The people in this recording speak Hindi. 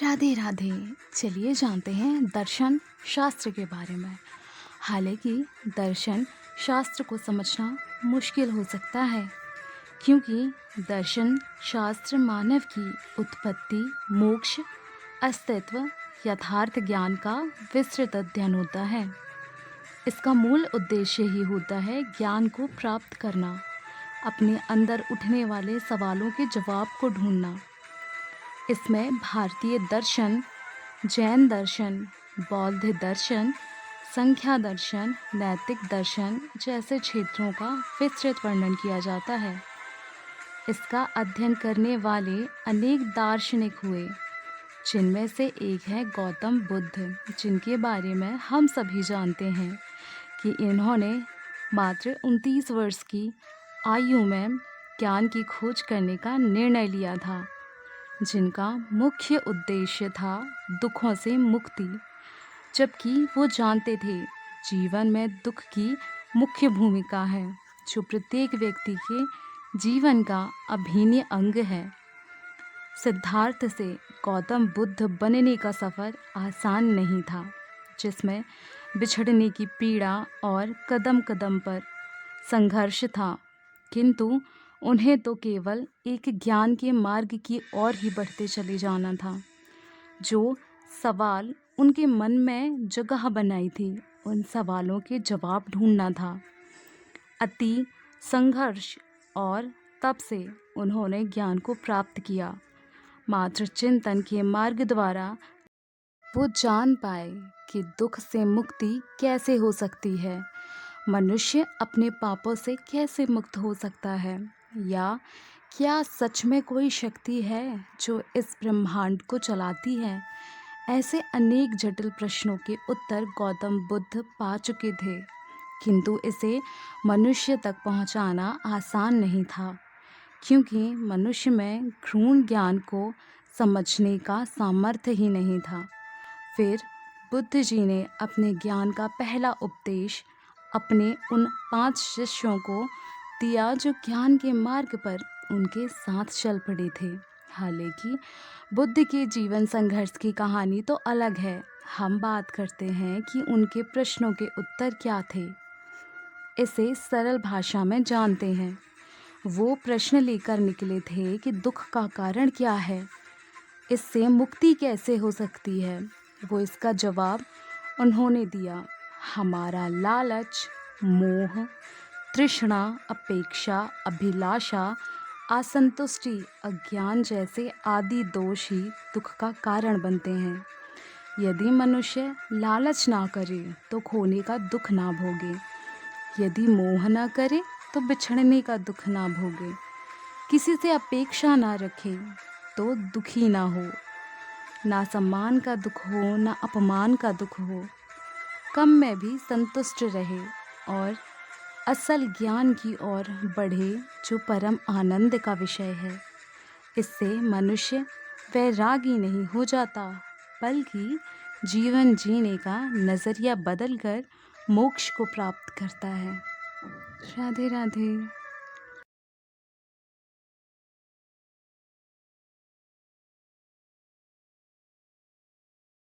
राधे राधे। चलिए जानते हैं दर्शन शास्त्र के बारे में। हालांकि दर्शन शास्त्र को समझना मुश्किल हो सकता है, क्योंकि दर्शन शास्त्र मानव की उत्पत्ति, मोक्ष, अस्तित्व, यथार्थ ज्ञान का विस्तृत अध्ययन होता है। इसका मूल उद्देश्य ही होता है ज्ञान को प्राप्त करना, अपने अंदर उठने वाले सवालों के जवाब को ढूंढना। इसमें भारतीय दर्शन, जैन दर्शन, बौद्ध दर्शन, संख्या दर्शन, नैतिक दर्शन जैसे क्षेत्रों का विस्तृत वर्णन किया जाता है। इसका अध्ययन करने वाले अनेक दार्शनिक हुए, जिनमें से एक है गौतम बुद्ध, जिनके बारे में हम सभी जानते हैं कि इन्होंने मात्र 29 वर्ष की आयु में ज्ञान की खोज करने का निर्णय लिया था, जिनका मुख्य उद्देश्य था दुखों से मुक्ति। जबकि वो जानते थे जीवन में दुख की मुख्य भूमिका है, जो प्रत्येक व्यक्ति के जीवन का अभिन्न अंग है। सिद्धार्थ से गौतम बुद्ध बनने का सफ़र आसान नहीं था, जिसमें बिछड़ने की पीड़ा और कदम कदम पर संघर्ष था, किंतु उन्हें तो केवल एक ज्ञान के मार्ग की ओर ही बढ़ते चले जाना था। जो सवाल उनके मन में जगह बनाई थी, उन सवालों के जवाब ढूंढना था। अति संघर्ष और तप से उन्होंने ज्ञान को प्राप्त किया। मात्र चिंतन के मार्ग द्वारा वो जान पाए कि दुख से मुक्ति कैसे हो सकती है, मनुष्य अपने पापों से कैसे मुक्त हो सकता है, या क्या सच में कोई शक्ति है जो इस ब्रह्मांड को चलाती है। ऐसे अनेक जटिल प्रश्नों के उत्तर गौतम बुद्ध पा चुके थे, किंतु इसे मनुष्य तक पहुंचाना आसान नहीं था, क्योंकि मनुष्य में गूढ़ ज्ञान को समझने का सामर्थ्य ही नहीं था। फिर बुद्ध जी ने अपने ज्ञान का पहला उपदेश अपने उन 5 शिष्यों को दिया, जो ज्ञान के मार्ग पर उनके साथ चल पड़े थे। हालांकि बुद्ध के जीवन संघर्ष की कहानी तो अलग है। हम बात करते हैं कि उनके प्रश्नों के उत्तर क्या थे। इसे सरल भाषा में जानते हैं। वो प्रश्न लेकर निकले थे कि दुख का कारण क्या है, इससे मुक्ति कैसे हो सकती है। वो इसका जवाब उन्होंने दिया। हमारा लालच, मोह, तृष्णा, अपेक्षा, अभिलाषा, असंतुष्टि, अज्ञान जैसे आदि दोष ही दुख का कारण बनते हैं। यदि मनुष्य लालच ना करे तो खोने का दुख ना भोगे, यदि मोह ना करे तो बिछड़ने का दुख ना भोगे, किसी से अपेक्षा ना रखे तो दुखी ना हो, ना सम्मान का दुख हो ना अपमान का दुख हो, कम में भी संतुष्ट रहे और असल ज्ञान की ओर बढ़े, जो परम आनंद का विषय है। इससे मनुष्य वैरागी नहीं हो जाता, बल्कि जीवन जीने का नज़रिया बदलकर मोक्ष को प्राप्त करता है। राधे राधे।